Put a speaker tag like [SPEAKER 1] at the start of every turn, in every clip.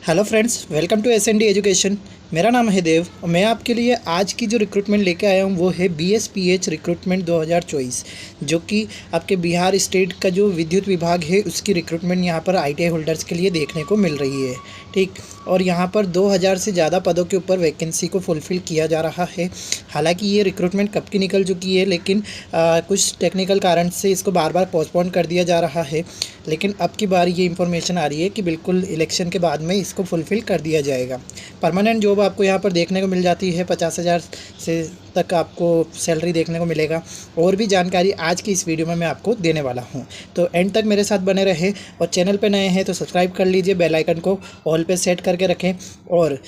[SPEAKER 1] Hello friends, welcome to SND education. मेरा नाम है देव और मैं आपके लिए आज की जो रिक्रूटमेंट लेके आया हूँ वो है बीएसपीएच रिक्रूटमेंट 2024, जो कि आपके बिहार स्टेट का जो विद्युत विभाग है उसकी रिक्रूटमेंट यहाँ पर आईटीआई होल्डर्स के लिए देखने को मिल रही है। ठीक, और यहाँ पर 2000 से ज़्यादा पदों के ऊपर वैकेंसी को फुलफ़िल किया जा रहा है। हालांकि ये रिक्रूटमेंट कब की निकल चुकी है, लेकिन कुछ टेक्निकल कारण से इसको बार बार पोस्टपोन कर दिया जा रहा है। लेकिन अब की बार ये इन्फॉर्मेशन आ रही है कि बिल्कुल इलेक्शन के बाद में इसको फुलफ़िल कर दिया जाएगा। परमानेंट जॉब आपको यहाँ पर देखने को मिल जाती है, 50,000 से तक आपको सैलरी देखने को मिलेगा। और भी जानकारी आज की इस वीडियो में मैं आपको देने वाला हूँ, तो एंड तक मेरे साथ बने रहे। और चैनल पे नए हैं तो सब्सक्राइब कर लीजिए, बेल आइकन को ऑल पे सेट करके रखें। और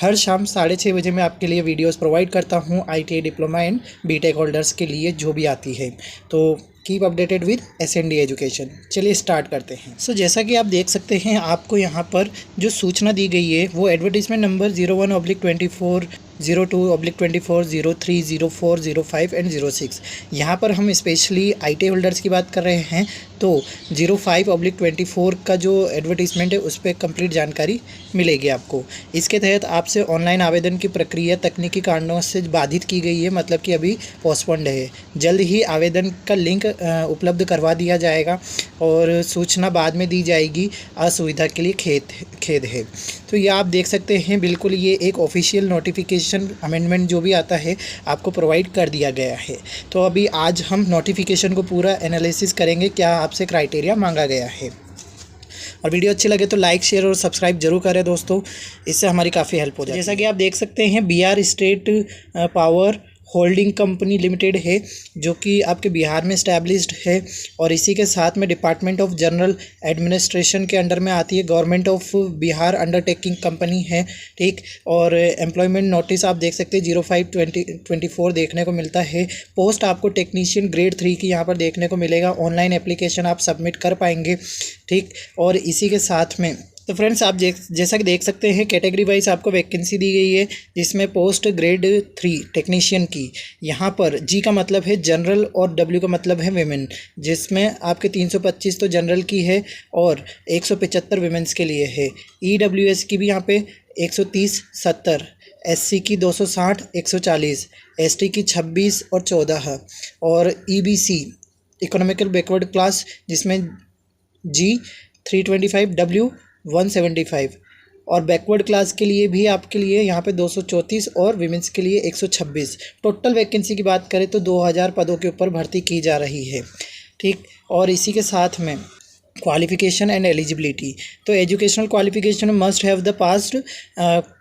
[SPEAKER 1] हर शाम 6:30 बजे मैं आपके लिए वीडियोस प्रोवाइड करता हूँ ITI diploma and BTech holders के लिए जो भी आती है। तो keep updated with SND education. चलिए स्टार्ट करते हैं। सो जैसा कि आप देख सकते हैं, आपको यहाँ पर जो सूचना दी गई है वो एडवर्टीजमेंट नंबर 01/24 02/24 03 04 05 एंड 06। यहाँ पर हम स्पेशली आईटीआई होल्डर्स की बात कर रहे हैं, तो 05/24 का जो एडवर्टीजमेंट है उस पर कंप्लीट जानकारी मिलेगी आपको। इसके तहत आपसे ऑनलाइन आवेदन की प्रक्रिया तकनीकी कारणों से बाधित की गई है, मतलब कि अभी पोस्टपोन्ड है। जल्द ही आवेदन का लिंक उपलब्ध करवा दिया जाएगा और सूचना बाद में दी जाएगी। असुविधा के लिए खेद है। तो ये आप देख सकते हैं, बिल्कुल ये एक ऑफिशियल नोटिफिकेशन अमेंडमेंट जो भी आता है आपको प्रोवाइड कर दिया गया है। तो अभी आज हम नोटिफिकेशन को पूरा एनालिसिस करेंगे, क्या आपसे क्राइटेरिया मांगा गया है। और वीडियो अच्छी लगे तो लाइक, शेयर और सब्सक्राइब जरूर करें दोस्तों, इससे हमारी काफ़ी हेल्प हो जाएगी। जैसा कि आप देख सकते हैं, Bihar state power holding company limited है, जो कि आपके बिहार में इस्टेब्लिश्ड है और इसी के साथ में डिपार्टमेंट ऑफ जनरल एडमिनिस्ट्रेशन के अंडर में आती है। Government of Bihar undertaking company है। ठीक, और एम्प्लॉयमेंट नोटिस आप देख सकते हैं 05/24 देखने को मिलता है। पोस्ट आपको टेक्नीशियन ग्रेड 3 की यहाँ पर देखने को मिलेगा। ऑनलाइन एप्लीकेशन आप सबमिट कर पाएंगे। ठीक, और इसी के साथ में तो फ्रेंड्स आप जैसा कि देख सकते हैं, कैटेगरी वाइज आपको वैकेंसी दी गई है, जिसमें पोस्ट ग्रेड 3 टेक्नीशियन की यहाँ पर जी का मतलब है जनरल और डब्ल्यू का मतलब है विमेन, जिसमें आपके 325 तो जनरल की है और 175 विमेंस के लिए है। ईडब्ल्यूएस की भी यहाँ पे 130 70, एससी की 260 140, एसटी की 26 और 14 और ईबीसी इकोनॉमिकल बैकवर्ड क्लास जिसमें जी 325, डब्ल्यू 175 और बैकवर्ड क्लास के लिए भी आपके लिए यहाँ पे 234 और विमेंस के लिए 126। टोटल वैकेंसी की बात करें तो 2000 पदों के ऊपर भर्ती की जा रही है। ठीक, और इसी के साथ में क्वालिफिकेशन एंड एलिजिबिलिटी, तो educational qualification must have the passed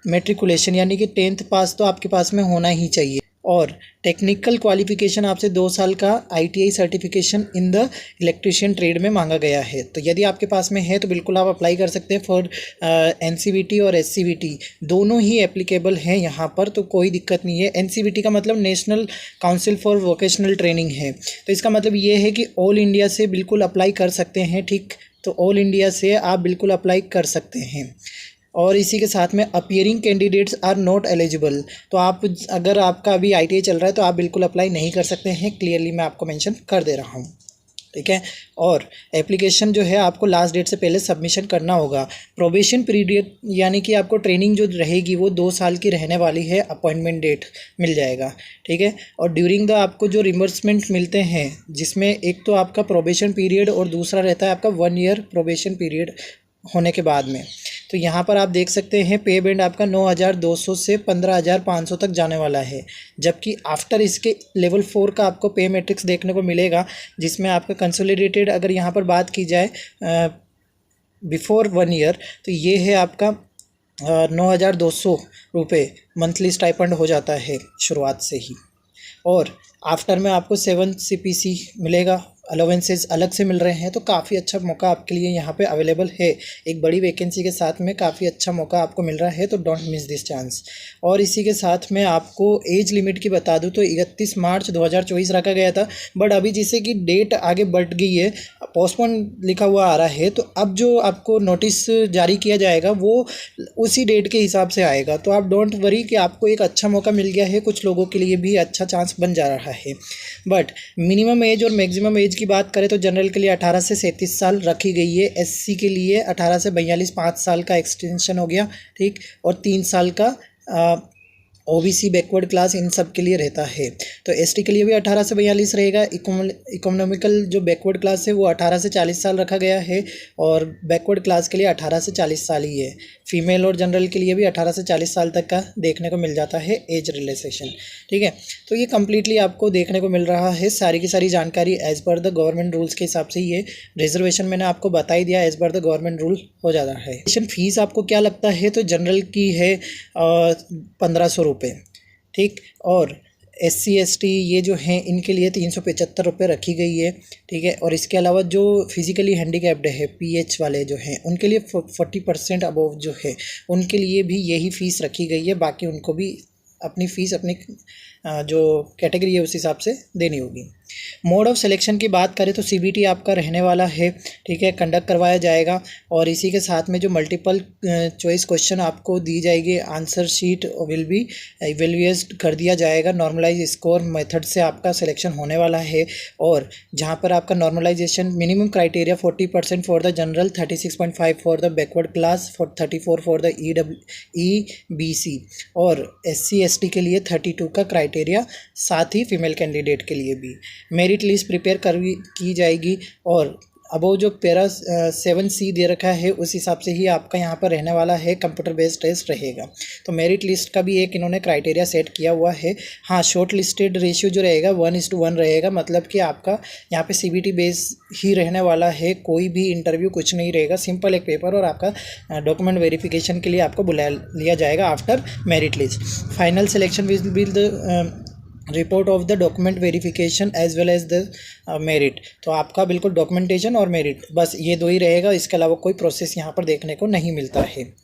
[SPEAKER 1] matriculation, यानी कि 10th पास तो आपके पास में होना ही चाहिए। और टेक्निकल क्वालिफिकेशन आपसे 2 साल का ITI certification in the electrician trade में मांगा गया है। तो यदि आपके पास में है तो बिल्कुल आप अप्लाई कर सकते हैं। फॉर एनसीवीटी और एससीवीटी दोनों ही एप्लीकेबल हैं यहाँ पर, तो कोई दिक्कत नहीं है। एनसीवीटी का मतलब national council for vocational training है, तो इसका मतलब ये है कि ऑल इंडिया से बिल्कुल अप्लाई कर सकते हैं। ठीक, तो ऑल इंडिया से आप बिल्कुल अप्लाई कर सकते हैं। और इसी के साथ में appearing candidates are not eligible, तो आप अगर आपका अभी आईटीआई चल रहा है तो आप बिल्कुल अप्लाई नहीं कर सकते हैं। क्लियरली मैं आपको मेंशन कर दे रहा हूँ। ठीक है, और एप्लीकेशन जो है आपको लास्ट डेट से पहले सबमिशन करना होगा। प्रोबेशन पीरियड यानी कि आपको ट्रेनिंग जो रहेगी वो 2 साल की रहने वाली है। अपॉइंटमेंट डेट मिल जाएगा। ठीक है, और ड्यूरिंग द आपको जो रिम्बर्समेंट मिलते हैं, जिसमें एक तो आपका प्रोबेशन पीरियड और दूसरा रहता है आपका 1 ईयर प्रोबेशन पीरियड होने के बाद में। तो यहाँ पर आप देख सकते हैं पे बैंड आपका 9,200 से 15,500 तक जाने वाला है, जबकि आफ्टर इसके लेवल 4 का आपको पे मैट्रिक्स देखने को मिलेगा, जिसमें आपका कंसोलिडेटेड अगर यहाँ पर बात की जाए बिफोर 1 ईयर तो ये है आपका 9,200 रुपये मंथली स्टाइपेंड हो जाता है शुरुआत से ही। और आफ्टर में आपको 7 CPC मिलेगा, अलाउंसेस अलग से मिल रहे हैं। तो काफ़ी अच्छा मौका आपके लिए यहाँ पे अवेलेबल है। एक बड़ी वैकेंसी के साथ में काफ़ी अच्छा मौका आपको मिल रहा है, तो डोंट मिस दिस चांस। और इसी के साथ में आपको एज लिमिट की बता दूँ तो 31 मार्च 2024 रखा गया था, बट अभी जैसे कि डेट आगे बढ़ गई है, पोस्टपोन लिखा हुआ आ रहा है, तो अब जो आपको नोटिस जारी किया जाएगा वो उसी डेट के हिसाब से आएगा। तो आप डोंट वरी कि आपको एक अच्छा मौका मिल गया है। कुछ लोगों के लिए भी अच्छा चांस बन जा रहा है, बट मिनिमम एज और मैक्सिमम एज एज की बात करें तो जनरल के लिए 18 से 37 साल रखी गई है। एससी के लिए 18 से 42 5 साल का एक्सटेंशन हो गया, ठीक, और 3 साल का ओबीसी बैकवर्ड क्लास इन सब के लिए रहता है। तो एसटी के लिए भी 18 से 42 रहेगा। इकोनॉमिकल जो बैकवर्ड क्लास है वो 18 से 40 साल रखा गया है, और बैकवर्ड क्लास के लिए 18 से 40 साल ही है। फीमेल और जनरल के लिए भी 18 से 40 साल तक का देखने को मिल जाता है एज रिलैक्सेशन, ठीक है। तो ये कम्प्लीटली आपको देखने को मिल रहा है। सारी की सारी जानकारी as per the government rules के हिसाब से ही है। रिजर्वेशन मैंने आपको बता ही दिया, as per the government rule हो जाता है। फीस आपको क्या लगता है, तो जनरल की है 1500 रुपये, ठीक, और SC ST ये जो हैं इनके लिए 375 रुपये रखी गई है, ठीक है। और इसके अलावा जो फिजिकली हैंडीकैप्ड है PH वाले जो हैं उनके लिए 40% अबव जो है उनके लिए भी यही फ़ीस रखी गई है। बाकी उनको भी अपनी फ़ीस अपनी जो कैटेगरी है उस हिसाब से देनी होगी। मोड ऑफ सिलेक्शन की बात करें तो CBT आपका रहने वाला है, ठीक है, कंडक्ट करवाया जाएगा। और इसी के साथ में जो मल्टीपल चॉइस क्वेश्चन आपको दी जाएगी, answer sheet will be evaluate कर दिया जाएगा। नॉर्मलाइज स्कोर मेथड से आपका सिलेक्शन होने वाला है, और जहां पर आपका normalisation minimum criteria 40% for the general, 36.5 for the backward class, 34 for the EBC, और SC ST के लिए 32 का क्राइटेरिया, साथ ही फीमेल कैंडिडेट के लिए भी। मेरिट लिस्ट प्रिपेयर की जाएगी, और अबो जो पैरा 7C दे रखा है उस हिसाब से ही आपका यहाँ पर रहने वाला है, कंप्यूटर बेस्ड टेस्ट रहेगा। तो मेरिट लिस्ट का भी एक इन्होंने क्राइटेरिया सेट किया हुआ है। हाँ, शॉर्ट लिस्टेड रेशियो जो रहेगा 1:1 रहेगा, मतलब कि आपका यहाँ पे CBT बेस ही रहने वाला है, कोई भी इंटरव्यू कुछ नहीं रहेगा, सिंपल एक पेपर, और आपका डॉक्यूमेंट वेरिफिकेशन के लिए आपको बुला लिया जाएगा after merit list. Final selection will be the report of the document verification as well as the merit. तो आपका बिल्कुल डॉक्यूमेंटेशन और मेरिट, बस ये दो ही रहेगा, इसके अलावा कोई प्रोसेस यहाँ पर देखने को नहीं मिलता है।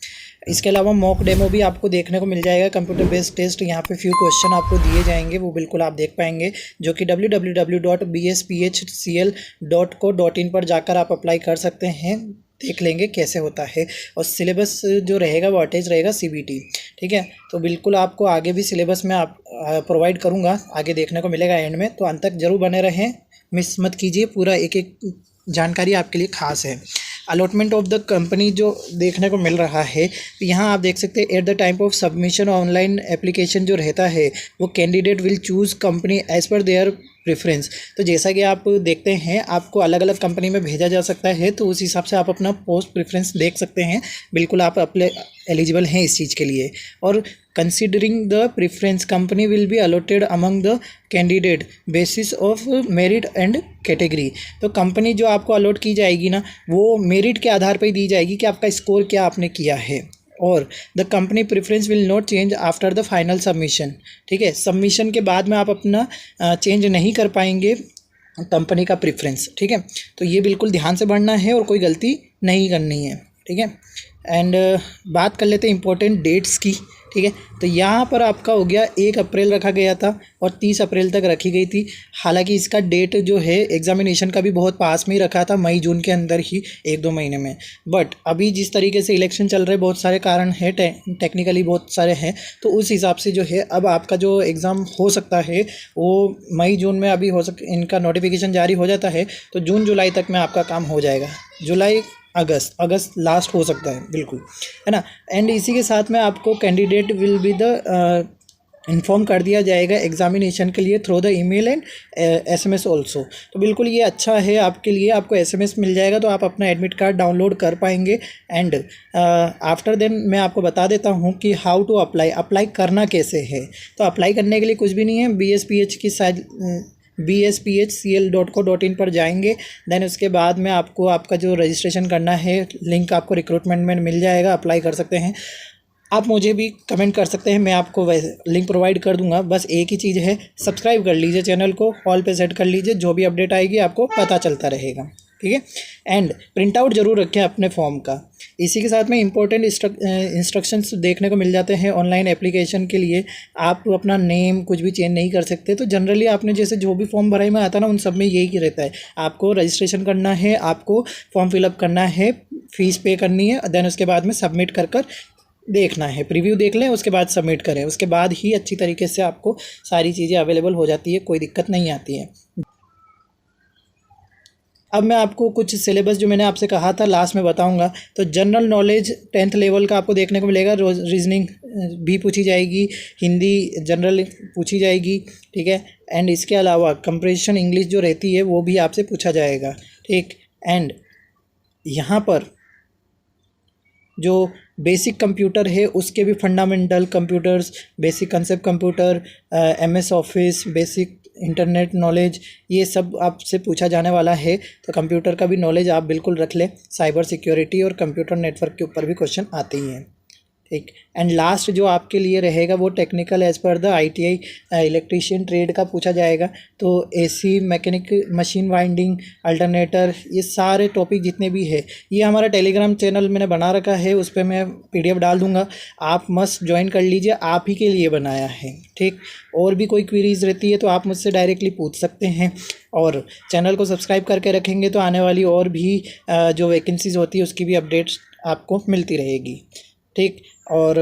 [SPEAKER 1] इसके अलावा मॉक डेमो भी आपको देखने को मिल जाएगा, कंप्यूटर बेस्ड टेस्ट, यहाँ पे फ्यू क्वेश्चन आपको दिए जाएंगे, वो बिल्कुल आप देख पाएंगे, जो कि www.bsphcl.co.in पर जाकर आप अप्लाई कर सकते हैं, देख लेंगे कैसे होता है। और सिलेबस जो रहेगा वो अटैच रहेगा CBT, ठीक है। तो बिल्कुल आपको आगे भी सिलेबस में आप प्रोवाइड करूँगा, आगे देखने को मिलेगा एंड में, तो अंत तक जरूर बने रहें, मिस मत कीजिए, पूरा एक एक जानकारी आपके लिए खास है। अलॉटमेंट ऑफ द कंपनी जो देखने को मिल रहा है, यहाँ आप देख सकते हैं at the time of submission online application जो रहता है वो candidate will choose company as per their preference. तो जैसा कि आप देखते हैं आपको अलग अलग कंपनी में भेजा जा सकता है, तो उस हिसाब से आप अपना पोस्ट प्रेफरेंस देख सकते हैं, बिल्कुल आप अपने एलिजिबल हैं इस चीज़ के लिए। और considering the preference company will be allotted among the candidate basis of merit and category. तो कंपनी जो आपको अलॉट की जाएगी ना, वो मेरिट के आधार पर ही दी जाएगी कि आपका स्कोर क्या आपने किया है, और the company preference will not change after the final submission, ठीक है। सबमिशन के बाद में आप अपना चेंज नहीं कर पाएंगे कंपनी का प्रेफरेंस, ठीक है। तो ये बिल्कुल ध्यान से बढ़ना है और कोई गलती नहीं करनी है, ठीक है। एंड बात कर लेते हैं इंपॉर्टेंट डेट्स की, ठीक है। तो यहाँ पर आपका हो गया 1 अप्रैल रखा गया था और 30 अप्रैल तक रखी गई थी। हालांकि इसका डेट जो है एग्जामिनेशन का भी बहुत पास में ही रखा था, मई जून के अंदर ही, 1-2 महीने में। बट अभी जिस तरीके से इलेक्शन चल रहे, बहुत सारे कारण हैं, टेक्निकली बहुत सारे हैं, तो उस हिसाब से जो है अब आपका जो एग्ज़ाम हो सकता है वो मई जून में अभी इनका नोटिफिकेशन जारी हो जाता है, तो जून जुलाई तक में आपका काम हो जाएगा। जुलाई अगस्त लास्ट हो सकता है, बिल्कुल, है ना। एंड इसी के साथ में आपको candidate will be the inform कर दिया जाएगा एग्जामिनेशन के लिए through the email and SMS also. तो बिल्कुल ये अच्छा है आपके लिए, आपको SMS मिल जाएगा तो आप अपना एडमिट कार्ड डाउनलोड कर पाएंगे। एंड आफ्टर देन मैं आपको बता देता हूँ कि हाउ टू अप्लाई करना कैसे है। तो अप्लाई करने के लिए कुछ भी नहीं है, BSPH की साइड bsphcl.co.in पर जाएंगे। देन उसके बाद में आपको आपका जो रजिस्ट्रेशन करना है, लिंक आपको रिक्रूटमेंट में मिल जाएगा, अप्लाई कर सकते हैं। आप मुझे भी कमेंट कर सकते हैं, मैं आपको वैसे लिंक प्रोवाइड कर दूंगा। बस एक ही चीज़ है, सब्सक्राइब कर लीजिए चैनल को, ऑल पे सेट कर लीजिए, जो भी अपडेट आएगी आपको पता चलता रहेगा, ठीक है। एंड प्रिंट आउट जरूर रखें अपने फॉर्म का। इसी के साथ में इंपॉर्टेंट इंस्ट्रक्शंस देखने को मिल जाते हैं ऑनलाइन एप्लीकेशन के लिए। आप अपना नेम कुछ भी चेंज नहीं कर सकते। तो जनरली आपने जैसे जो भी फॉर्म भराई में आता है ना, उन सब में यही रहता है, आपको रजिस्ट्रेशन करना है, आपको फॉर्म फिलअप करना है, फीस पे करनी है, देन उसके बाद में सबमिट कर देखना है, प्रीव्यू देख लें, उसके बाद सबमिट करें, उसके बाद ही अच्छी तरीके से आपको सारी चीज़ें अवेलेबल हो जाती है, कोई दिक्कत नहीं आती है। अब मैं आपको कुछ सिलेबस जो मैंने आपसे कहा था लास्ट में बताऊंगा। तो जनरल नॉलेज 10th लेवल का आपको देखने को मिलेगा, रीजनिंग भी पूछी जाएगी, हिंदी जनरल पूछी जाएगी, ठीक है। एंड इसके अलावा कंप्रेशन इंग्लिश जो रहती है वो भी आपसे पूछा जाएगा, ठीक। एंड यहाँ पर जो बेसिक कंप्यूटर है उसके भी fundamental computers, basic concept computer, MS office, basic internet knowledge, ये सब आपसे पूछा जाने वाला है। तो कंप्यूटर का भी नॉलेज आप बिल्कुल रख लें। साइबर सिक्योरिटी और कंप्यूटर नेटवर्क के ऊपर भी क्वेश्चन आते ही हैं, ठीक। एंड लास्ट जो आपके लिए रहेगा वो technical as per the ITI electrician trade का पूछा जाएगा। तो AC mechanic, machine winding, alternator, ये सारे टॉपिक जितने भी है, ये हमारा टेलीग्राम चैनल मैंने बना रखा है, उस पर मैं PDF डाल दूंगा, आप मस्त ज्वाइन कर लीजिए, आप ही के लिए बनाया है, ठीक। और भी कोई क्वेरीज रहती है तो आप मुझसे डायरेक्टली पूछ सकते हैं, और चैनल को सब्सक्राइब करके रखेंगे तो आने वाली और भी जो वैकेंसीज़ होती है उसकी भी अपडेट्स आपको मिलती रहेगी, ठीक। और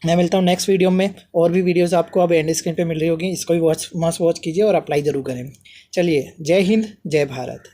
[SPEAKER 1] मैं मिलता हूँ नेक्स्ट वीडियो में। और भी वीडियोस आपको अब एंड स्क्रीन पे मिल रही होगी, इसको भी मस्ट वॉच कीजिए और अप्लाई ज़रूर करें। चलिए, जय हिंद, जय भारत।